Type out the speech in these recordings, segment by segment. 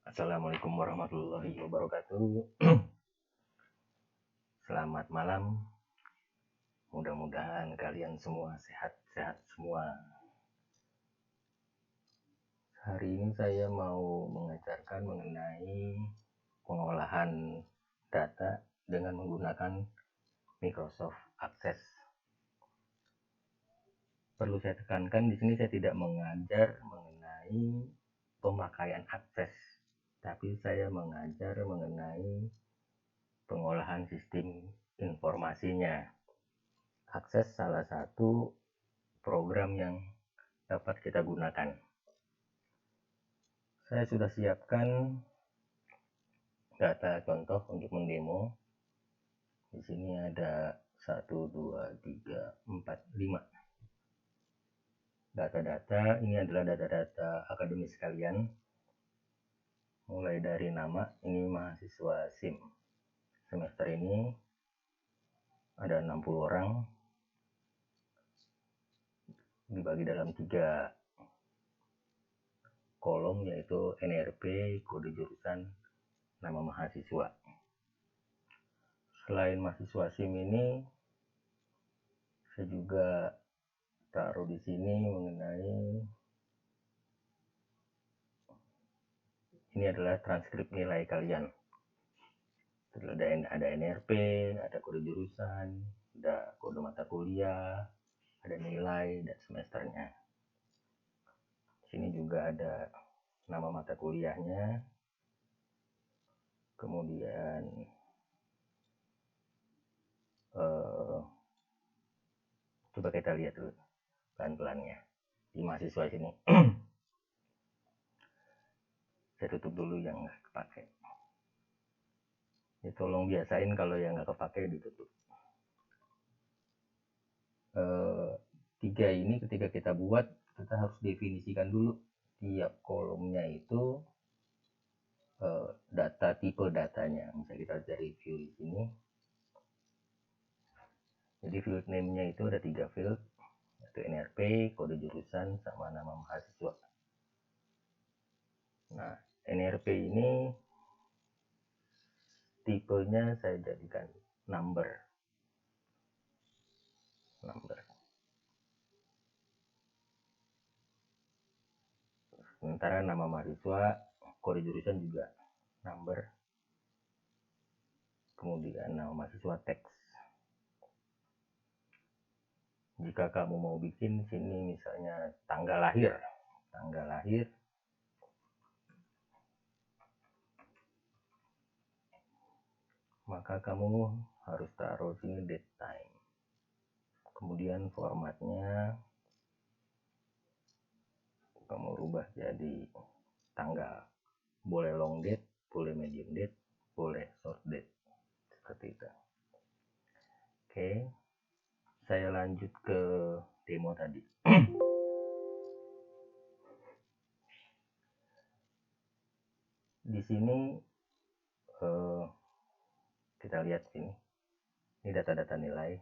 Assalamualaikum warahmatullahi wabarakatuh. Selamat malam. Mudah-mudahan kalian semua sehat-sehat semua. Hari ini saya mau mengajarkan mengenai pengolahan data dengan menggunakan Microsoft Access. Perlu saya tekankan di sini saya tidak mengajar mengenai pemakaian Access, tapi saya mengajar mengenai pengolahan sistem informasinya. Access salah satu program yang dapat kita gunakan. Saya sudah siapkan data contoh untuk mendemo. Di sini ada 1, 2, 3, 4, 5 data-data. Ini adalah data-data akademis kalian. Mulai dari nama, ini mahasiswa SIM. Semester ini ada 60 orang, dibagi dalam 3 kolom, yaitu NRP, kode jurusan, nama mahasiswa. Selain mahasiswa SIM ini, saya juga taruh di sini mengenai ini adalah transkrip nilai kalian. Ada NRP, ada kode jurusan, ada kode mata kuliah, ada nilai dan semesternya. Di sini juga ada nama mata kuliahnya. Kemudian coba kita lihat dulu pelan-pelannya di mahasiswa sini. Saya tutup dulu yang nggak kepake. Ya, tolong biasain kalau yang nggak kepake ditutup. 3 ini ketika kita buat, kita harus definisikan dulu tiap kolomnya itu data, tipe datanya. Misalnya kita dari view di sini. Jadi field name-nya itu ada 3 field, yaitu NRP, kode jurusan, sama nama mahasiswa. Nah, NRP ini tipenya saya jadikan number. Sementara nama mahasiswa, kode jurusan juga number. Kemudian nama mahasiswa teks. Jika kamu mau bikin sini misalnya tanggal lahir, maka kamu harus taruh sini date time. Kemudian formatnya kamu rubah jadi tanggal. Boleh long date, boleh medium date, boleh short date. Seperti itu. Oke. Saya lanjut ke demo tadi. Di sini kita lihat sini. Ini data-data nilai.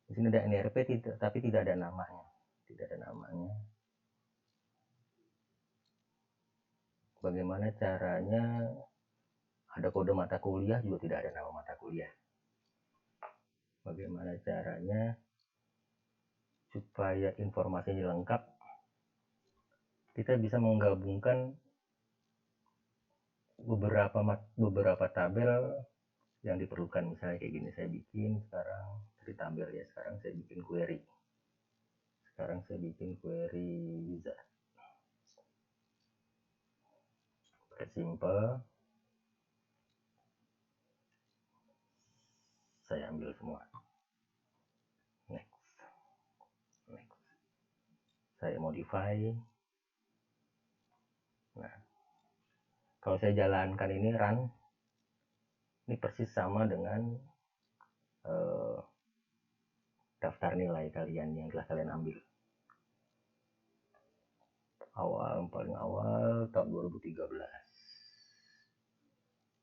Di sini ada NRP tapi tidak ada namanya. Bagaimana caranya? Ada kode mata kuliah juga tidak ada nama mata kuliah. Bagaimana caranya supaya informasinya lengkap? Kita bisa menggabungkan beberapa tabel yang diperlukan. Misalnya kayak gini, saya bikin sekarang dari tabel ya. Sekarang saya bikin query. Wizard. Simple. Saya ambil semua. Next. Saya modify. Nah, kalau saya jalankan ini run, ini persis sama dengan daftar nilai kalian yang telah kalian ambil. Paling awal tahun 2013.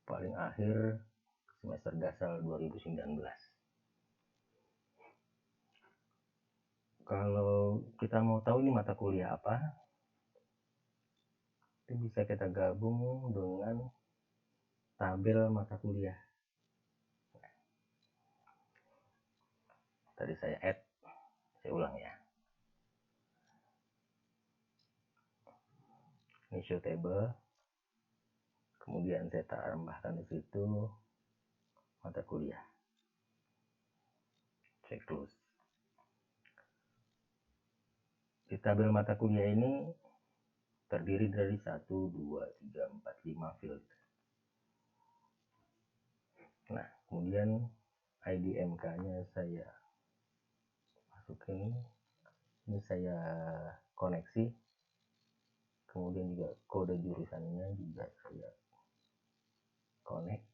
Paling akhir semester dasar 2019. Kalau kita mau tahu ini mata kuliah apa, itu bisa kita gabung dengan tabel mata kuliah. Tadi saya add, saya ulang ya. Ini show table, kemudian saya tambahkan di situ mata kuliah. Saya close. Di tabel mata kuliah ini terdiri dari 1, 2, 3, 4, 5 field. Nah, kemudian ID MK-nya saya masukin. Ini saya koneksi. Kemudian juga kode jurusannya juga saya connect.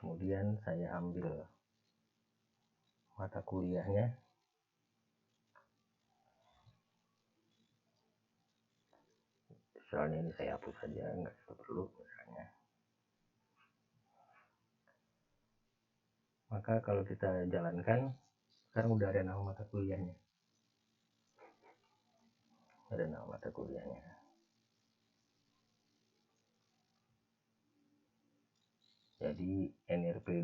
Kemudian saya ambil mata kuliahnya. Soalnya ini saya hapus saja, nggak perlu misalnya. Maka kalau kita jalankan, sekarang udah ada nama mata kuliahnya. Ada nama mata kuliahnya. Jadi NRP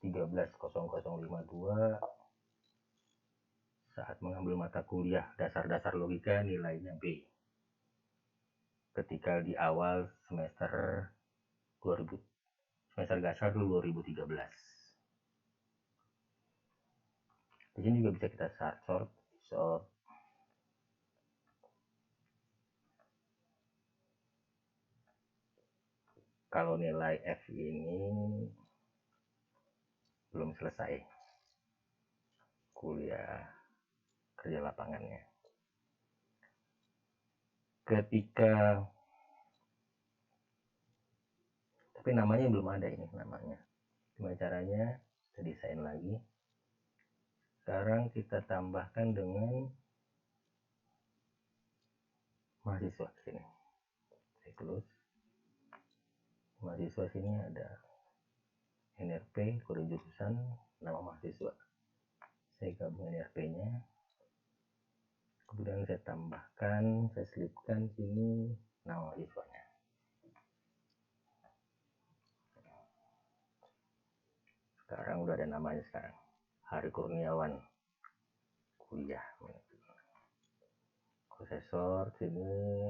2013-130052 saat mengambil mata kuliah dasar-dasar logika nilainya B. Ketika di awal semester 2000, semester dasar 2013. Di sini juga bisa kita sort. Kalau nilai F ini belum selesai kuliah kerja lapangannya. Tapi namanya belum ada ini namanya. Gimana caranya? Kita desain lagi. Sekarang kita tambahkan dengan mahasiswa sini. Saya close. Mahasiswa sini ada NRP, kode jurusan, nama mahasiswa. Saya gabung NRP-nya. Kemudian saya tambahkan, saya selipkan sini nama mahasiswanya. Sekarang udah ada namanya sekarang. Hari Kurniawan. Kuliah. Prosesor sini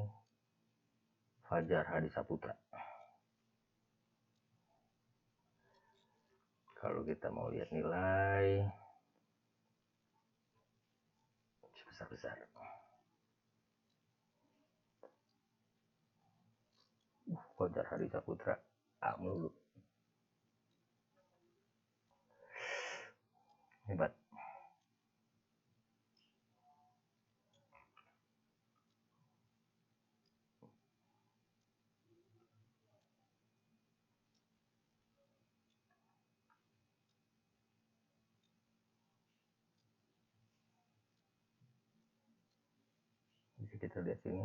Fajar Hadi Saputra. Kalau kita mau lihat nilai besar-besar. Fajar Hadi Saputra A melulu. Hebat. Bisa kita lihat sini.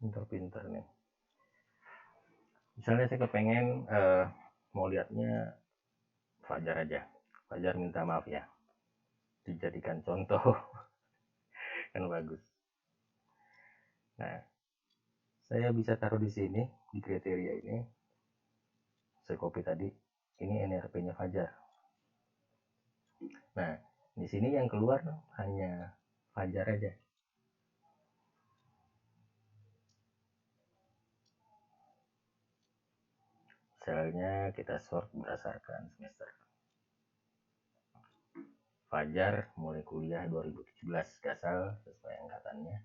Pinter-pinter nih. Misalnya saya kepengen mau lihatnya Fajar aja. Fajar minta maaf ya. Dijadikan contoh. Kan bagus. Nah, saya bisa taruh di sini, di kriteria ini. Saya copy tadi. Ini NRP-nya Fajar. Nah, di sini yang keluar hanya Fajar aja. Misalnya kita sort berdasarkan semester. Fajar mulai kuliah 2017 Gasal sesuai angkatannya.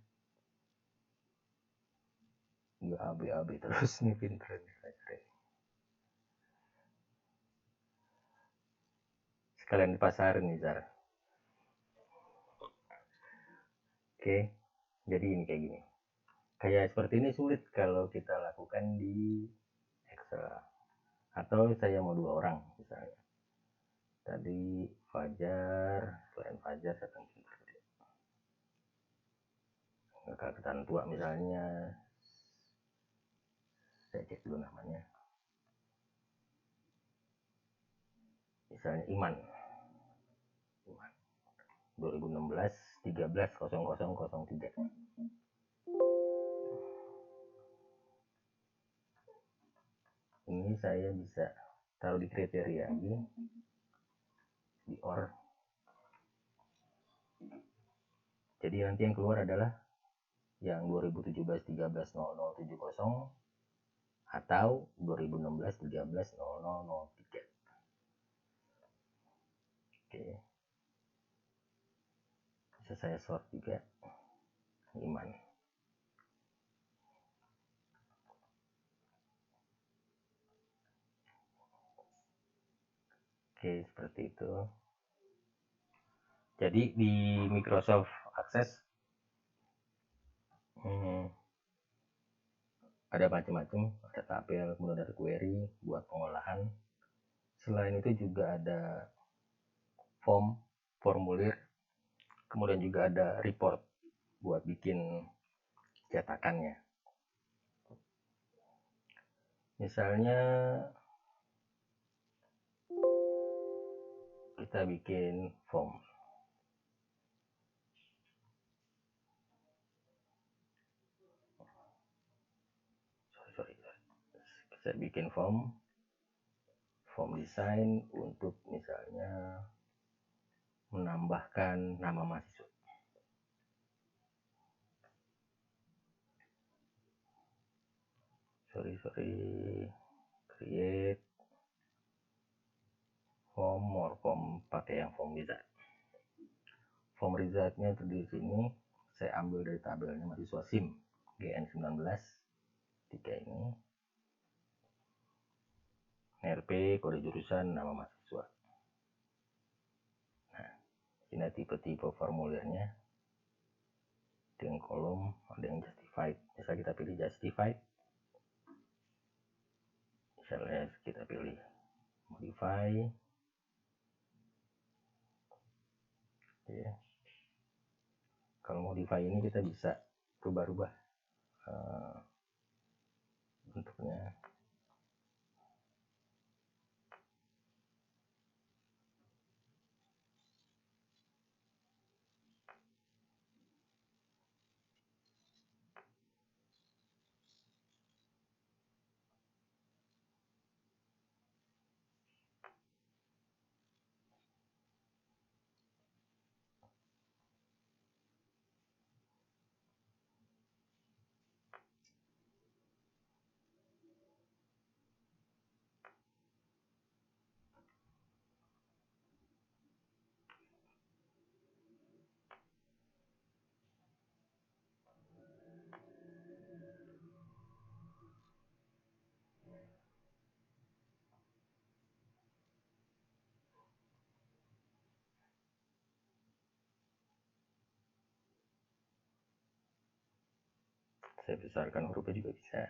Dia AB terus nih, pinter nih Fajar. Sekalian dipasarin nih Zar. Oke, jadi ini kayak gini. Kayak seperti ini sulit kalau kita lakukan di Excel. Atau saya mau 2 orang misalnya. Tadi Fajar, selain Fajar saya tentuin kakak tua misalnya cek dulu namanya. Misalnya Iman 2016 13 0003. Ini saya bisa taruh di kriteria ini, di OR. Jadi nanti yang keluar adalah yang 2017 13 0070 atau 2016 13 0003. Oke, bisa saya sort juga Iman. Oke, seperti itu. Jadi di Microsoft Access ada macam-macam, ada tabel, kemudian ada query buat pengolahan. Selain itu juga ada formulir, kemudian juga ada report buat bikin cetakannya. Misalnya kita bikin form. Saya bikin form desain untuk misalnya menambahkan nama mahasiswa. Create form, more form, pakai yang form wizard. Form wizardnya terdiri sini saya ambil dari tabelnya mahasiswa SIM GN19 3 ini. RP, kode jurusan, nama mahasiswa. Nah, ini tipe-tipe formulirnya. Dengan kolom, ada yang justified. Misalnya kita pilih justified. Misalnya kita pilih modify. Ya. Kalau modify ini kita bisa rubah-rubah bentuknya. Saya besarkan hurufnya juga bisa.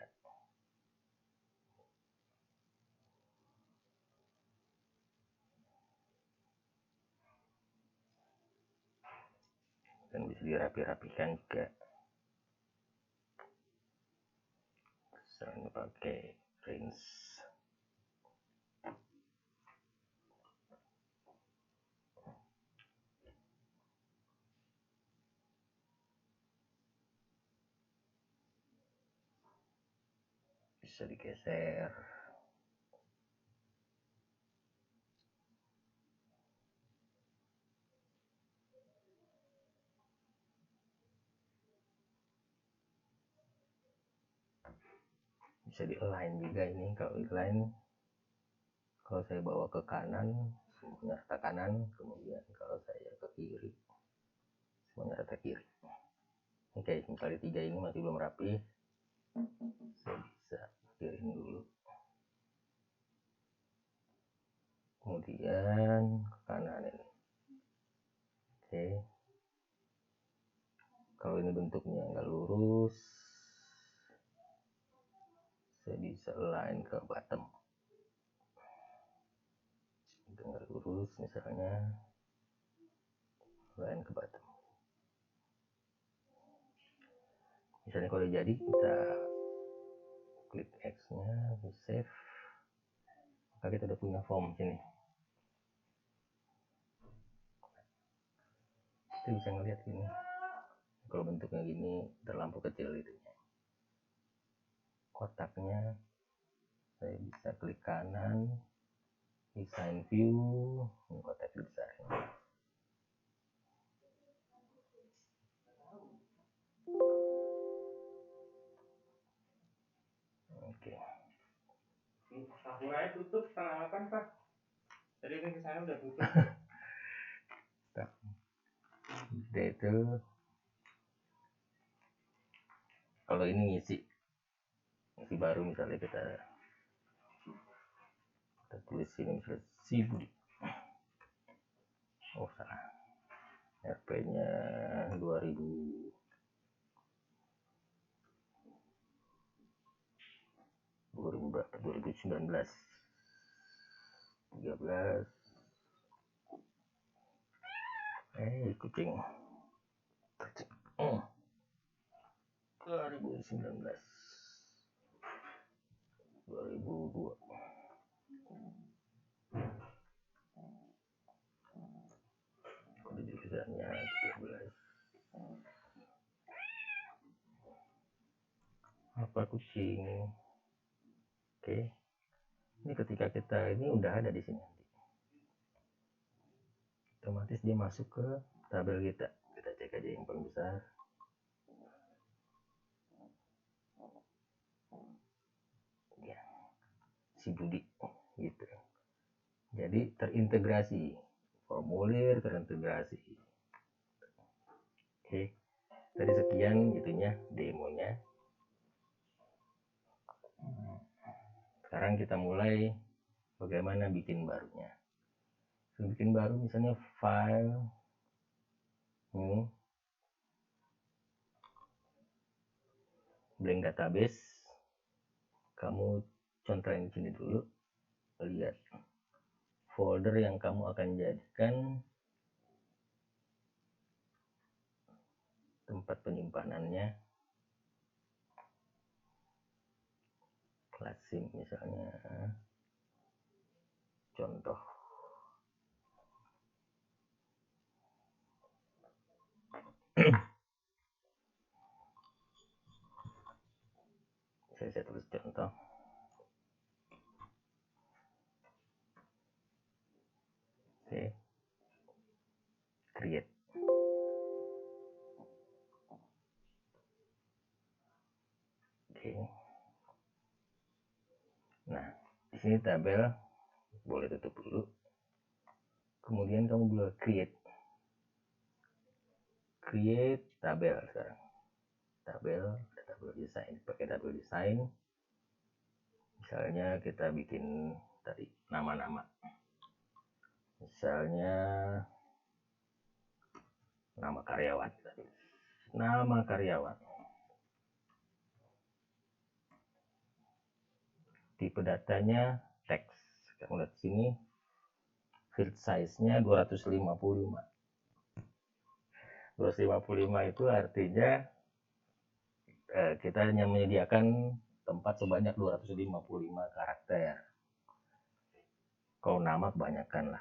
Dan bisa dirapi-rapikan juga. Misalnya pakai range. Bisa digeser. Bisa di align juga ini. Kalau align, kalau saya bawa ke kanan semuanya rata kanan, kemudian kalau saya ke kiri semuanya rata kiri. Oke, misalnya 3 ini masih belum rapi, saya bisa kirim dulu, kemudian ke kanan ini. Oke, kalau ini bentuknya nggak lurus, saya bisa align ke bottom. Itu nggak lurus, misalnya align ke bottom. Misalnya kalau jadi kita klik X-nya, save. Maka kita udah punya form sini. Kita bisa ngeliat gini. Kalau bentuknya gini terlampau kecil gitu. Kotaknya saya bisa klik kanan, design view, kotak besar. Oke. Sakuranya tutup setengah 8 Pak. Tadi kan ke sana udah tutup. Itu kalau ini ngisi baru, misalnya kita tulis sini misalnya si Budi. Oh salah. RP-nya 2019 13 kucing 2019 2002 kode tulisannya 13 apa kucing. Oke, ini ketika kita ini udah ada di sini, otomatis dia masuk ke tabel kita cek aja yang paling besar. Ya, si Budi gitu. Jadi terintegrasi, formulir terintegrasi. Oke, tadi sekian itunya demonya. Sekarang kita mulai bagaimana bikin barunya. Bikin baru misalnya file new blank database. Kamu contohin di sini dulu, lihat folder yang kamu akan jadikan tempat penyimpanannya. Klasik misalnya, contoh saya tulis contoh. Oke, create. Oke, nah di sini tabel boleh tutup dulu. Kemudian kamu boleh create tabel. Sekarang tabel desain, pakai tabel desain. Misalnya kita bikin tadi nama-nama, misalnya nama karyawan, tipe datanya teks. Kamu lihat sini field size-nya 255 itu artinya kita hanya menyediakan tempat sebanyak 255 karakter. Kalau nama kebanyakan lah,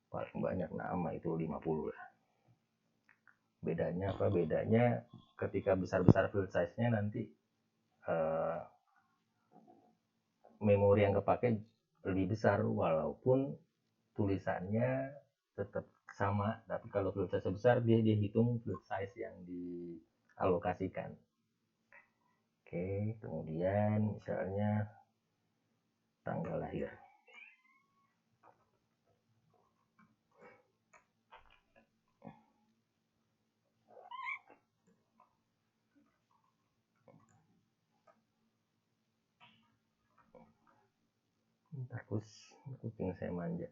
paling banyak nama itu 50 lah. Bedanya apa? Bedanya ketika besar-besar field size-nya nanti memori yang kepake lebih besar, walaupun tulisannya tetap sama, tapi kalau field size besar dia hitung field size yang dialokasikan. Oke, kemudian misalnya tanggal lahir. Terus kucing saya manja.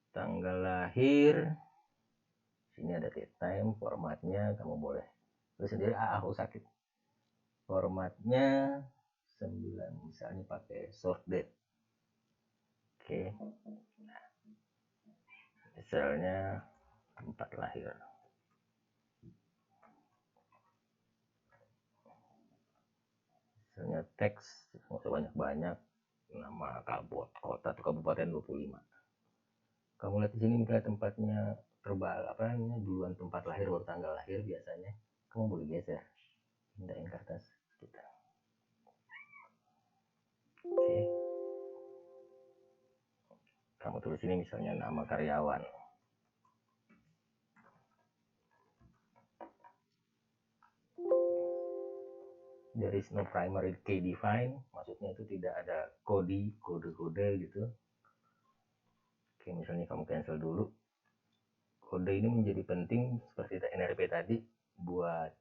Tanggal lahir, sini ada date time, formatnya kamu boleh tulis sendiri. Aku sakit. Formatnya 9, misalnya pakai short date. Oke. Misalnya tempat lahir. misalnya teks nggak usah banyak-banyak, nama kota atau kabupaten 25. Kamu lihat di sini misalnya tempatnya duluan tempat lahir baru tanggal lahir biasanya, kamu boleh geser, pindahin kertas kita. Oke, kamu tulis ini misalnya nama karyawan. There is no primary key define, maksudnya itu tidak ada kode gitu. Oke, misalnya kamu cancel dulu. Kode ini menjadi penting seperti NRP tadi buat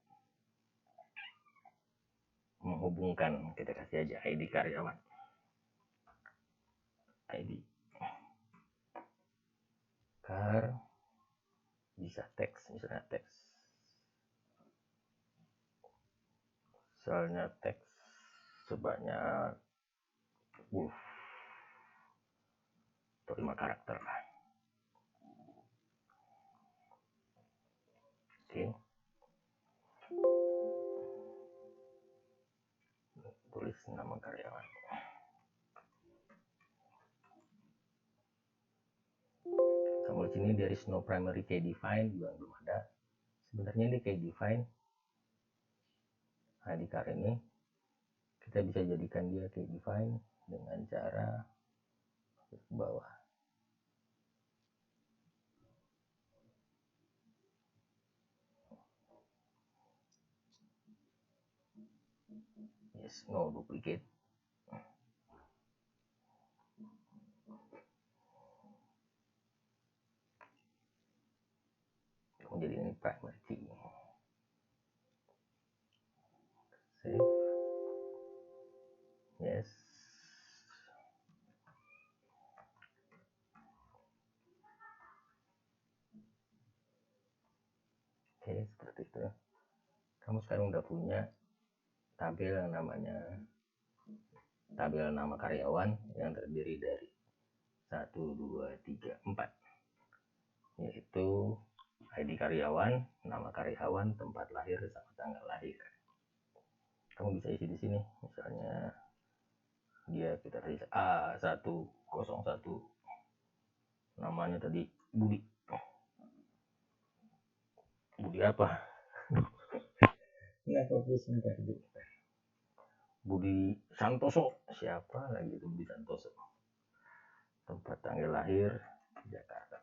menghubungkan. Kita kasih aja ID karyawan. ID kar, bisa teks, misalnya teks. Misalnya teks sebanyak 10 atau 5 karakter. Oke. Tulis nama karyawan. Kamu di sini there is no primary key define, juga belum ada. Sebenarnya ini key define. ID card ini kita bisa jadikan dia key define dengan cara ke bawah. Yes, no duplicate. Jadi ini primary key. Save. Yes. Oke, seperti itu. Kamu sekarang udah punya tabel yang namanya tabel nama karyawan yang terdiri dari 1, 2, 3, 4, yaitu ID karyawan, nama karyawan, tempat lahir, sama tanggal lahir. Kamu bisa isi di sini, misalnya dia kita kasih A101, namanya tadi Budi. Budi apa? Nggak fokus bentar. Budi Santoso, siapa lagi itu Budi Santoso? Tempat tanggal lahir Jakarta.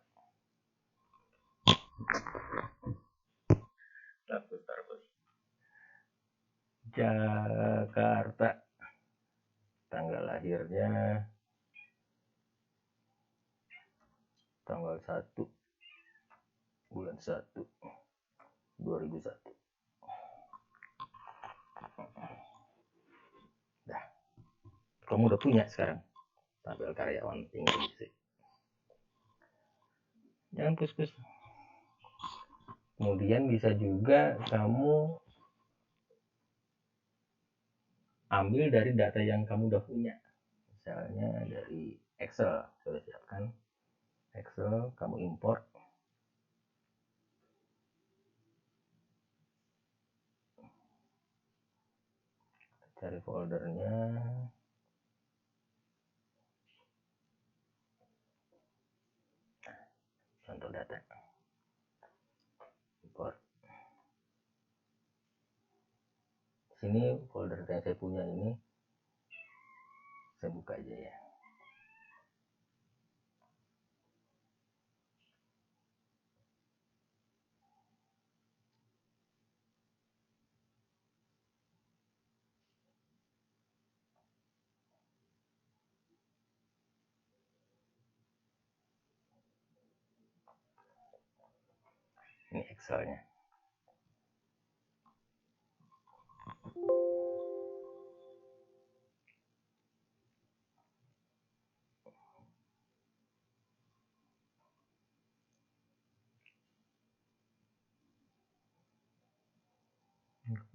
Terus. Jakarta. Tanggal lahirnya tanggal 1 bulan 1 2001. Dah, kamu udah punya sekarang tabel karyawan, tinggal isi. Jangan kus-kus. Kemudian bisa juga kamu ambil dari data yang kamu udah punya. Misalnya dari Excel, sudah siapkan Excel, kamu import. Cari foldernya. Contoh data. Import. Sini folder yang saya punya ini, saya buka aja ya. Ini Excelnya.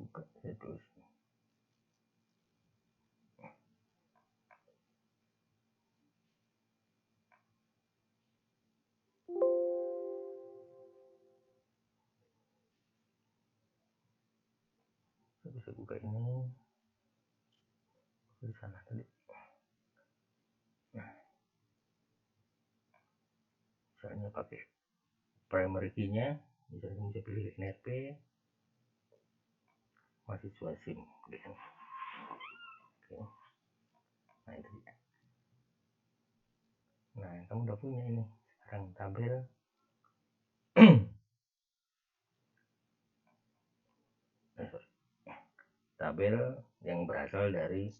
Buka, saya tulis. Saya bisa buka ini. di sana tadi. Nah, misalnya pakai primary key-nya, misalnya bisa pilih NRP, mahasiswa SIM, gitu. Oke. Nah itu dia. Nah kamu udah punya ini sekarang tabel. Tabel yang berasal dari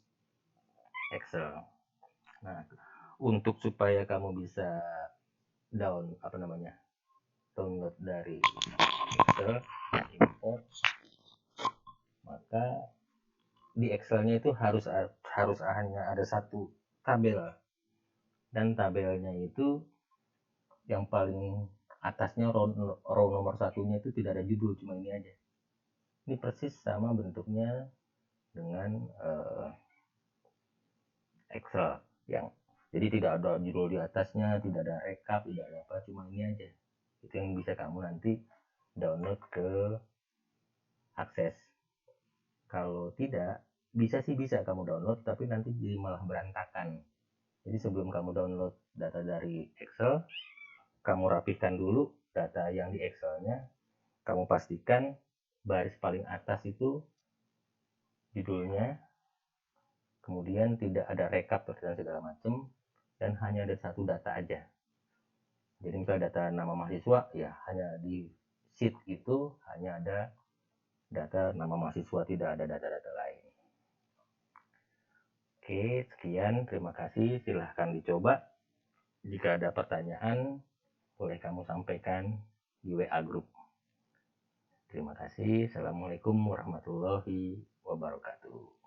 Excel. Nah, untuk supaya kamu bisa download dari Excel, import, maka di Excelnya itu harus hanya ada satu tabel, dan tabelnya itu yang paling atasnya row nomor satunya itu tidak ada judul, cuma ini aja. Ini persis sama bentuknya dengan Excel yang jadi tidak ada judul di atasnya, tidak ada rekap, tidak ada apa, cuma ini aja. Itu yang bisa kamu nanti download ke Akses. Kalau tidak, bisa kamu download, tapi nanti jadi malah berantakan. Jadi sebelum kamu download data dari Excel, kamu rapihkan dulu data yang di Excelnya, kamu pastikan baris paling atas itu judulnya, kemudian tidak ada rekap dan segala macam, dan hanya ada satu data aja. Jadi misalnya data nama mahasiswa, ya hanya di sheet itu hanya ada data nama mahasiswa, tidak ada data-data lain. Oke, sekian, terima kasih, silahkan dicoba. Jika ada pertanyaan, boleh kamu sampaikan di WA Group. Terima kasih, Assalamualaikum warahmatullahi wabarakatuh.